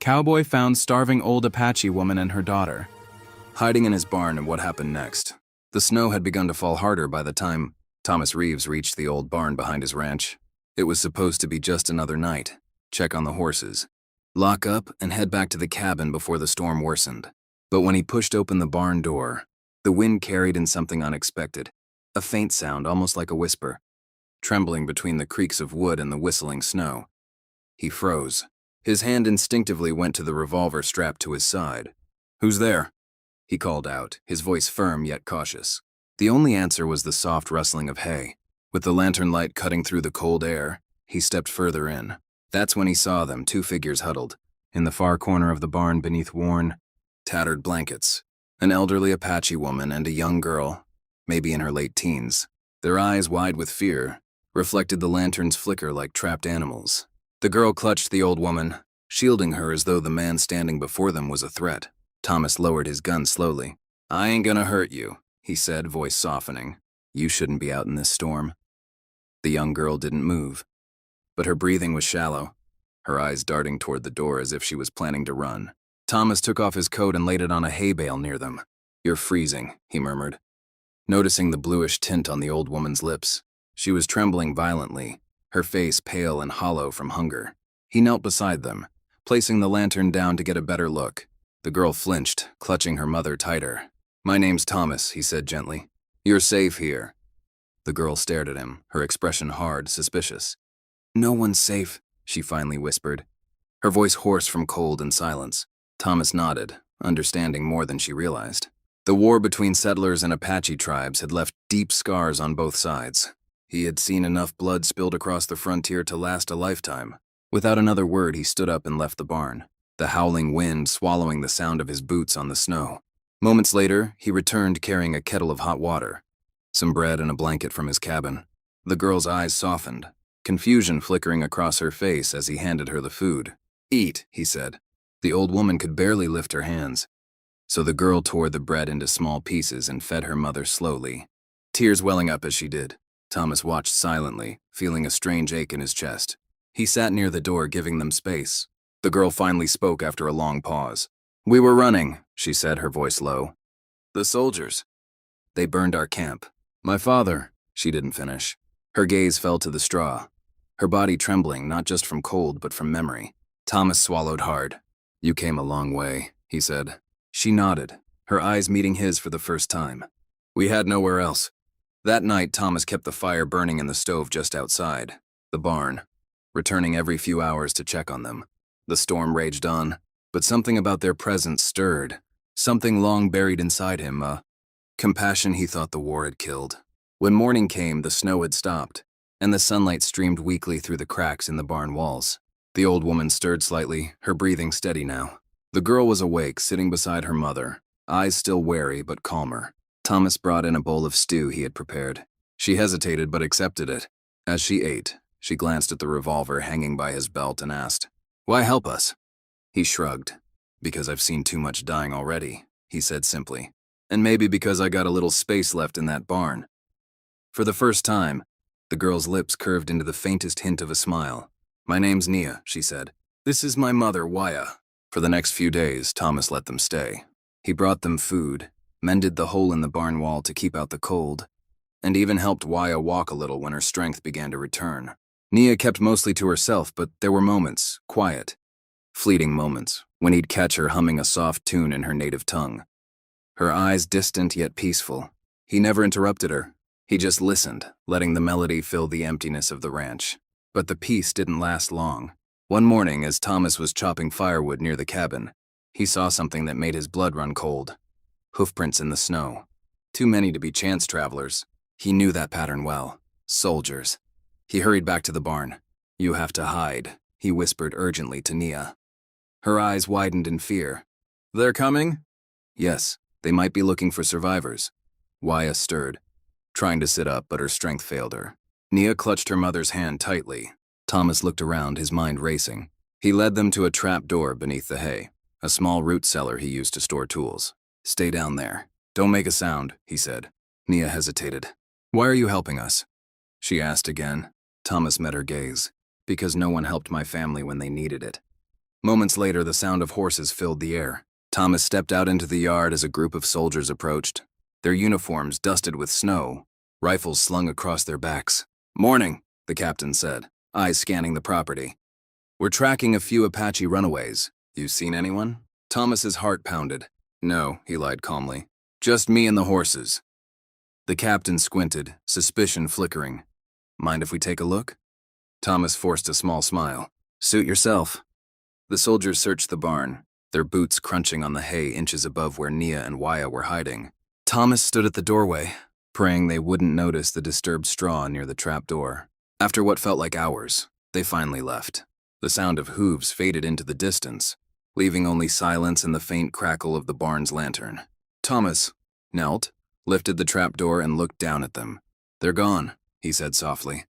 Cowboy found starving old Apache woman and her daughter, hiding in his barn. And what happened next? The snow had begun to fall harder by the time Thomas Reeves reached the old barn behind his ranch. It was supposed to be just another night, check on the horses, lock up, and head back to the cabin before the storm worsened. But when he pushed open the barn door, the wind carried in something unexpected, a faint sound almost like a whisper, trembling between the creaks of wood and the whistling snow. He froze. His hand instinctively went to the revolver strapped to his side. "Who's there?" he called out, his voice firm yet cautious. The only answer was the soft rustling of hay. With the lantern light cutting through the cold air, he stepped further in. That's when he saw them, two figures huddled in the far corner of the barn beneath worn, tattered blankets. An elderly Apache woman and a young girl, maybe in her late teens. Their eyes, wide with fear, reflected the lantern's flicker like trapped animals. The girl clutched the old woman, shielding her as though the man standing before them was a threat. Thomas lowered his gun slowly. "I ain't gonna hurt you," he said, voice softening. "You shouldn't be out in this storm." The young girl didn't move, but her breathing was shallow, her eyes darting toward the door as if she was planning to run. Thomas took off his coat and laid it on a hay bale near them. "You're freezing," he murmured, noticing the bluish tint on the old woman's lips. She was trembling violently, her face pale and hollow from hunger. He knelt beside them, placing the lantern down to get a better look. The girl flinched, clutching her mother tighter. "My name's Thomas," he said gently. "You're safe here." The girl stared at him, her expression hard, suspicious. "No one's safe," she finally whispered, her voice hoarse from cold and silence. Thomas nodded, understanding more than she realized. The war between settlers and Apache tribes had left deep scars on both sides. He had seen enough blood spilled across the frontier to last a lifetime. Without another word, he stood up and left the barn, the howling wind swallowing the sound of his boots on the snow. Moments later, he returned carrying a kettle of hot water, some bread and a blanket from his cabin. The girl's eyes softened, confusion flickering across her face as he handed her the food. "Eat," he said. The old woman could barely lift her hands, so the girl tore the bread into small pieces and fed her mother slowly, tears welling up as she did. Thomas watched silently, feeling a strange ache in his chest. He sat near the door, giving them space. The girl finally spoke after a long pause. "We were running," she said, her voice low. "The soldiers. They burned our camp. My father," she didn't finish. Her gaze fell to the straw, her body trembling not just from cold but from memory. Thomas swallowed hard. "You came a long way," he said. She nodded, her eyes meeting his for the first time. "We had nowhere else." That night, Thomas kept the fire burning in the stove just outside the barn, returning every few hours to check on them. The storm raged on, but something about their presence stirred, something long buried inside him, a compassion he thought the war had killed. When morning came, the snow had stopped, and the sunlight streamed weakly through the cracks in the barn walls. The old woman stirred slightly, her breathing steady now. The girl was awake, sitting beside her mother, eyes still wary but calmer. Thomas brought in a bowl of stew he had prepared. She hesitated but accepted it. As she ate, she glanced at the revolver hanging by his belt and asked, "Why help us?" He shrugged. "Because I've seen too much dying already," he said simply. "And maybe because I got a little space left in that barn." For the first time, the girl's lips curved into the faintest hint of a smile. "My name's Nia," she said. "This is my mother, Waya." For the next few days, Thomas let them stay. He brought them food, mended the hole in the barn wall to keep out the cold, and even helped Waya walk a little when her strength began to return. Nia kept mostly to herself, but there were moments, quiet, fleeting moments, when he'd catch her humming a soft tune in her native tongue. Her eyes distant yet peaceful. He never interrupted her. He just listened, letting the melody fill the emptiness of the ranch. But the peace didn't last long. One morning, as Thomas was chopping firewood near the cabin, he saw something that made his blood run cold. Hoofprints in the snow. Too many to be chance travelers. He knew that pattern well. Soldiers. He hurried back to the barn. "You have to hide," he whispered urgently to Nia. Her eyes widened in fear. "They're coming?" "Yes, they might be looking for survivors." Waya stirred, trying to sit up, but her strength failed her. Nia clutched her mother's hand tightly. Thomas looked around, his mind racing. He led them to a trap door beneath the hay, a small root cellar he used to store tools. "Stay down there. Don't make a sound," he said. Nia hesitated. "Why are you helping us?" she asked again. Thomas met her gaze. "Because no one helped my family when they needed it." Moments later, the sound of horses filled the air. Thomas stepped out into the yard as a group of soldiers approached, their uniforms dusted with snow, rifles slung across their backs. "Morning," the captain said, eyes scanning the property. "We're tracking a few Apache runaways. You seen anyone?" Thomas's heart pounded. "No," he lied calmly. "Just me and the horses." The captain squinted, suspicion flickering. "Mind if we take a look?" Thomas forced a small smile. "Suit yourself." The soldiers searched the barn, their boots crunching on the hay inches above where Nia and Waya were hiding. Thomas stood at the doorway, praying they wouldn't notice the disturbed straw near the trap door. After what felt like hours, they finally left. The sound of hooves faded into the distance, leaving only silence and the faint crackle of the barn's lantern. Thomas knelt, lifted the trap door, and looked down at them. "They're gone," he said softly.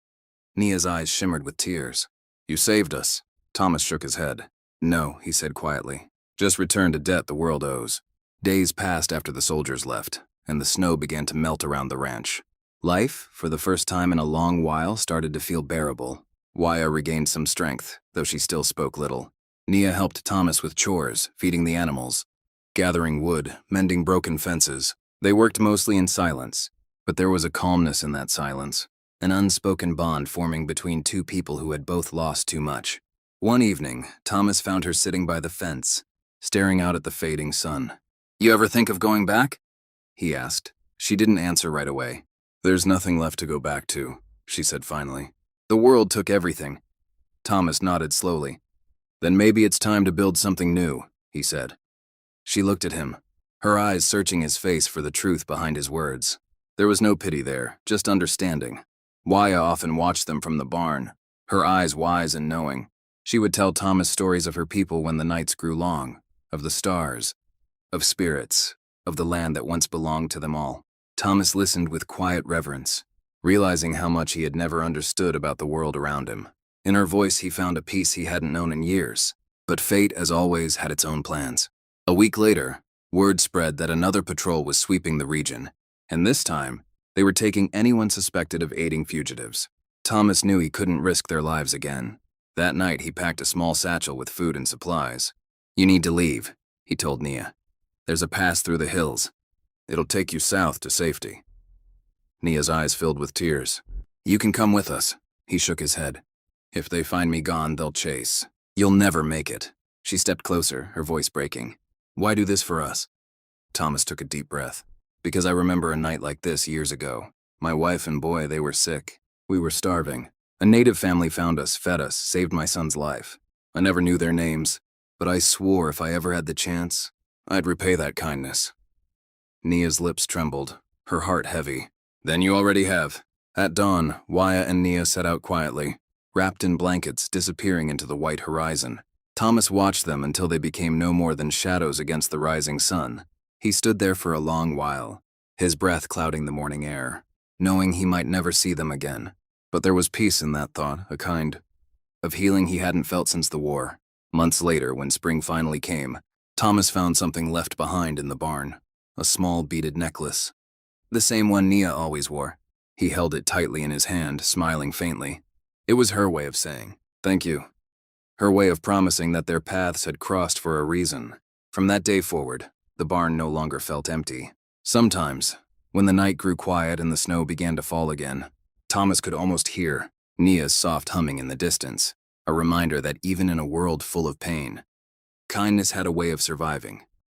Nia's eyes shimmered with tears. "You saved us." Thomas shook his head. "No," he said quietly. "Just returned a debt the world owes." Days passed after the soldiers left, and the snow began to melt around the ranch. Life, for the first time in a long while, started to feel bearable. Waya regained some strength, though she still spoke little. Nia helped Thomas with chores, feeding the animals, gathering wood, mending broken fences. They worked mostly in silence, but there was a calmness in that silence, an unspoken bond forming between two people who had both lost too much. One evening, Thomas found her sitting by the fence, staring out at the fading sun. "You ever think of going back?" he asked. She didn't answer right away. "There's nothing left to go back to," she said finally. "The world took everything." Thomas nodded slowly. "Then maybe it's time to build something new," he said. She looked at him, her eyes searching his face for the truth behind his words. There was no pity there, just understanding. Waya often watched them from the barn, her eyes wise and knowing. She would tell Thomas stories of her people when the nights grew long, of the stars, of spirits, of the land that once belonged to them all. Thomas listened with quiet reverence, realizing how much he had never understood about the world around him. In her voice he found a peace he hadn't known in years, but fate, as always, had its own plans. A week later, word spread that another patrol was sweeping the region, and this time, they were taking anyone suspected of aiding fugitives. Thomas knew he couldn't risk their lives again. That night, he packed a small satchel with food and supplies. "You need to leave," he told Nia. "There's a pass through the hills. It'll take you south to safety." Nia's eyes filled with tears. "You can come with us." He shook his head. "If they find me gone, they'll chase. You'll never make it." She stepped closer, her voice breaking. "Why do this for us?" Thomas took a deep breath. "Because I remember a night like this years ago. My wife and boy, they were sick. We were starving. A native family found us, fed us, saved my son's life. I never knew their names, but I swore if I ever had the chance, I'd repay that kindness." Nia's lips trembled, her heart heavy. "Then you already have." At dawn, Waya and Nia set out quietly, wrapped in blankets, disappearing into the white horizon. Thomas watched them until they became no more than shadows against the rising sun. He stood there for a long while, his breath clouding the morning air, knowing he might never see them again. But there was peace in that thought, a kind of healing he hadn't felt since the war. Months later, when spring finally came, Thomas found something left behind in the barn, a small beaded necklace. The same one Nia always wore. He held it tightly in his hand, smiling faintly. It was her way of saying, "Thank you." Her way of promising that their paths had crossed for a reason. From that day forward, the barn no longer felt empty. Sometimes, when the night grew quiet and the snow began to fall again, Thomas could almost hear Nia's soft humming in the distance, a reminder that even in a world full of pain, kindness had a way of surviving.